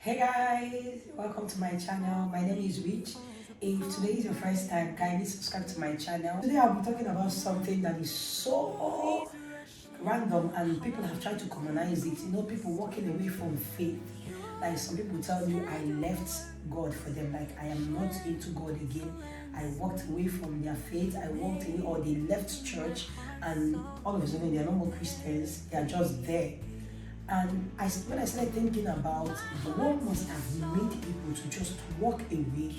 Hey guys, welcome to my channel. My name is Rich. If today is your first time, kindly subscribe to my channel. Today I'll be talking about something that is so random and people have tried to commonize it. People walking away from faith. Like some people tell you, I left God for them. Like I am not into God again. I walked away from their faith. I walked away, or they left church, and all of a sudden they are no more Christians. They are just there. And when I started thinking about what must have made people to just walk away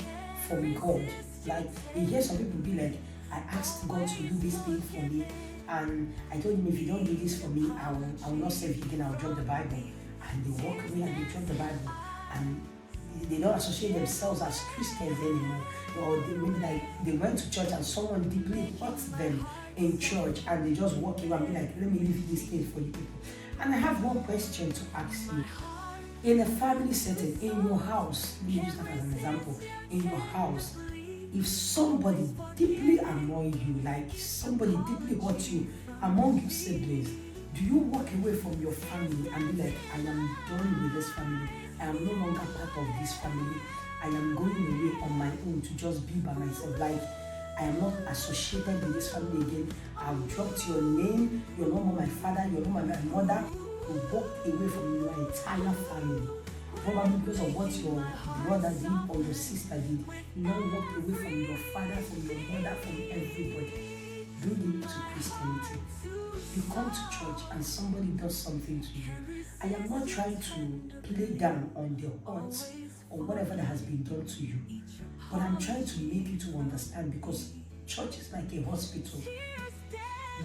from God, like you hear some people be like, I asked God to do this thing for me, and I told him, if you don't do this for me, I will not save you again, I'll drop the Bible. And they walk away and they drop the Bible, and they don't associate themselves as Christians anymore. Or they went to church and someone deeply hurt them in church, and they just walk away and be like, let me leave this thing for you people. And I have one question to ask you. In a family setting, in your house, let me use that as an example, in your house, if somebody deeply annoys you, like somebody deeply hurt you among your siblings, do you walk away from your family and be like, I am done with this family, I am no longer part of this family, I am going away on my own to just be by myself, like I am not associated with this family again, I've dropped your name, you're no more my father, you're no more my mother. You walk away from your entire family, probably because of what your brother did or your sister did. You now walk away from your father, from your mother, from everybody. Bring it to Christianity. You come to church and somebody does something to you. I am not trying to play down on the hurt or whatever that has been done to you, but I'm trying to make you to understand, because church is like a hospital.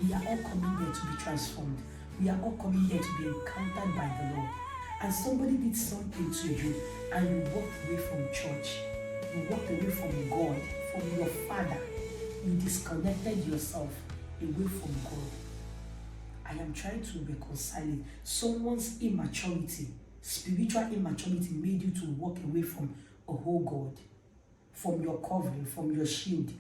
We are all coming there to be transformed. We are all coming here to be encountered by the Lord. And somebody did something to you and you walked away from church. You walked away from God, from your Father. You disconnected yourself away from God. I am trying to reconcile it. Someone's immaturity, spiritual immaturity, made you to walk away from a whole God, from your covering, from your shield.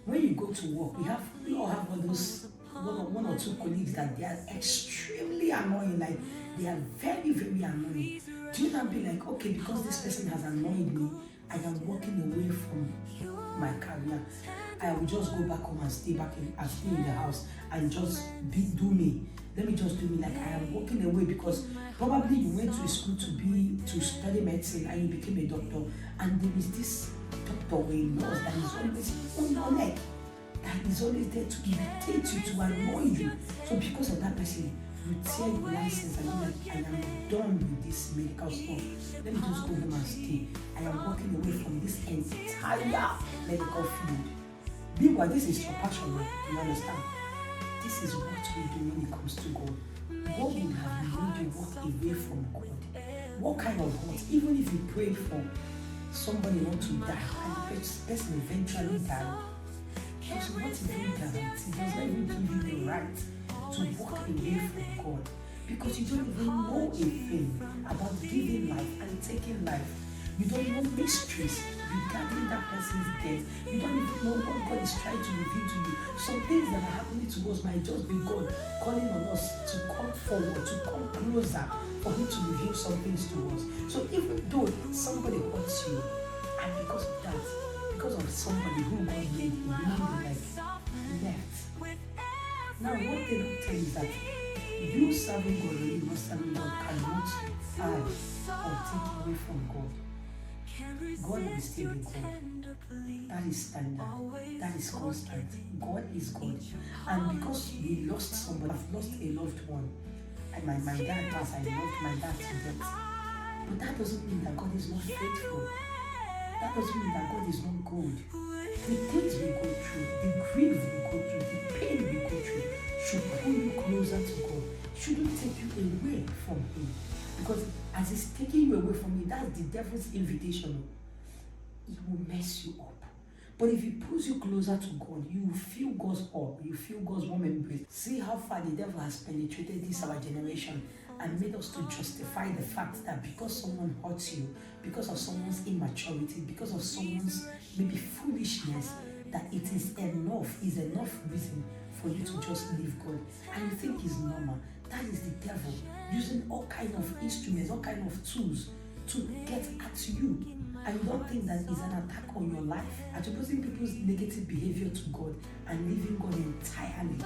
When you go to work, we all have one or two colleagues that they are extremely annoying, like they are very, very annoying. Do you not be like, okay, because this person has annoyed me, I am walking away from my career. I will just go back home and stay in the house and just do me. Let me just do me. Like I am walking away because probably you went to school to study medicine and you became a doctor, and there is this doctor or a nurse that is always on your neck, that is always there to irritate you, to annoy you. So because of that person, you tear your license and you're like, I am done with this medical stuff. Let me just go home and stay. I am walking away from this entire medical field. Meanwhile, this is your passion, you understand? This is what we do when it comes to God. What would have made you walk away from God? What kind of hurt? Even if you prayed for somebody not to die and the person eventually died, because what is really guaranteed? It does not even give you the right to walk away from God, because you don't even know a thing about giving life and taking life. You don't know mysteries regarding that person's death. You don't even know what God is trying to reveal to you. Some things that are happening to us might just be God calling on us to come forward, to come closer, for Him to reveal some things to us. So even though somebody hurts you, and because of that, because of somebody who God made, you really like left. Now what they don't tell you is that you serving God or you not serving God cannot add or take away from God. God will still be God. That is standard. That is constant. God is God. And because we lost somebody, I've lost a loved one. And my dad passed, I loved my dad to death. But that doesn't mean that God is not faithful. That doesn't mean that God is not good. The things we go through, the grief we go through, the pain we go through should pull you closer to God. Shouldn't take you away from Him. Because as He's taking you away from Him, that's the devil's invitation. He will mess you up. But if He pulls you closer to God, you will feel God's hug, you feel God's warm embrace. See how far the devil has penetrated this our generation and made us to justify the fact that because someone hurts you, because of someone's immaturity, because of someone's maybe foolishness, that it is enough reason for you to just leave God. And you think it's normal. That is the devil using all kind of instruments, all kind of tools to to you, and you don't think that is an attack on your life, attributing people's negative behavior to God and leaving God entirely.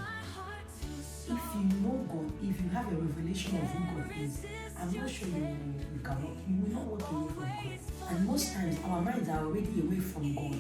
If you know God, if you have a revelation of who God is, I'm not sure you will not walk away from God. And most times our minds are already away from God,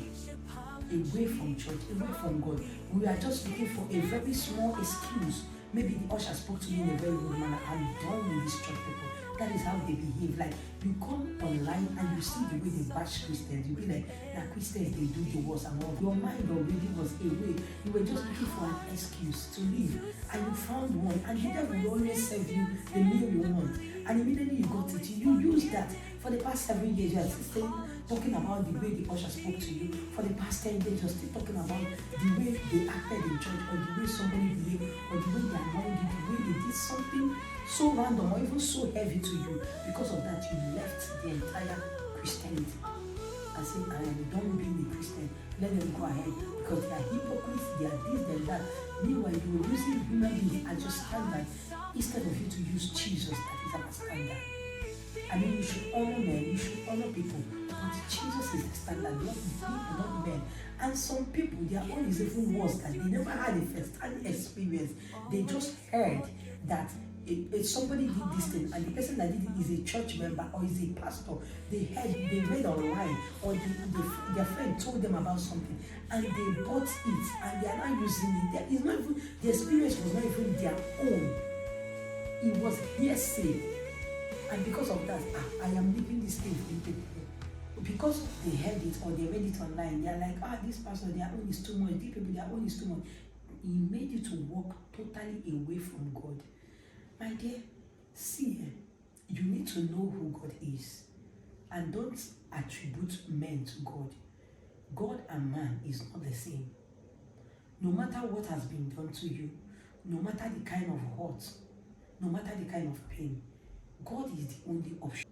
away from church, away from God. We are just looking for a very small excuse. Maybe the usher spoke to me in a very rude manner. I'm done with these church people. That is how they behave. Like, you come online and you see the way they bash Christians. You be like, that Christians, they do the worst and all. Your mind already was away. You were just looking for an excuse to leave, and you found one. And the devil will always serve you the meal you want. And immediately you got it. You used that. For the past 7 years, you are still talking about the way the usher spoke to you. For the past 10 years, you're still talking about the way they acted in church, or the way somebody behaved, or the way they annoyed you, the way they did something so random or even so heavy to you. Because of that, you left the entire Christianity and said, I am done being a Christian. Let them go ahead, because they are hypocrites, they are this, they are that. Meanwhile, you were using human beings as your standard instead of you to use Jesus that is our standard. I mean, you should honor men, you should honor people, but Jesus is the standard, not people, not men. And some people, their own is even worse, that they never had a first-hand experience. They just heard that somebody did this thing, and the person that did it is a church member or is a pastor. They read online, or their friend told them about something, and they bought it, and they are not using it. It's not even, the experience was not even their own. It was hearsay. And because of that, I am leaving this thing for people. Because they heard it or they read it online, they are like, this person, their own is too much. These people, their own is too much. It made you to walk totally away from God. My dear, see, you need to know who God is. And don't attribute men to God. God and man is not the same. No matter what has been done to you, no matter the kind of hurt, no matter the kind of pain, God is the only option.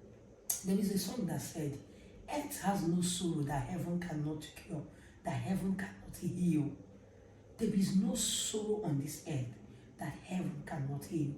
There is a song that said, earth has no sorrow that heaven cannot cure, that heaven cannot heal. There is no sorrow on this earth that heaven cannot heal.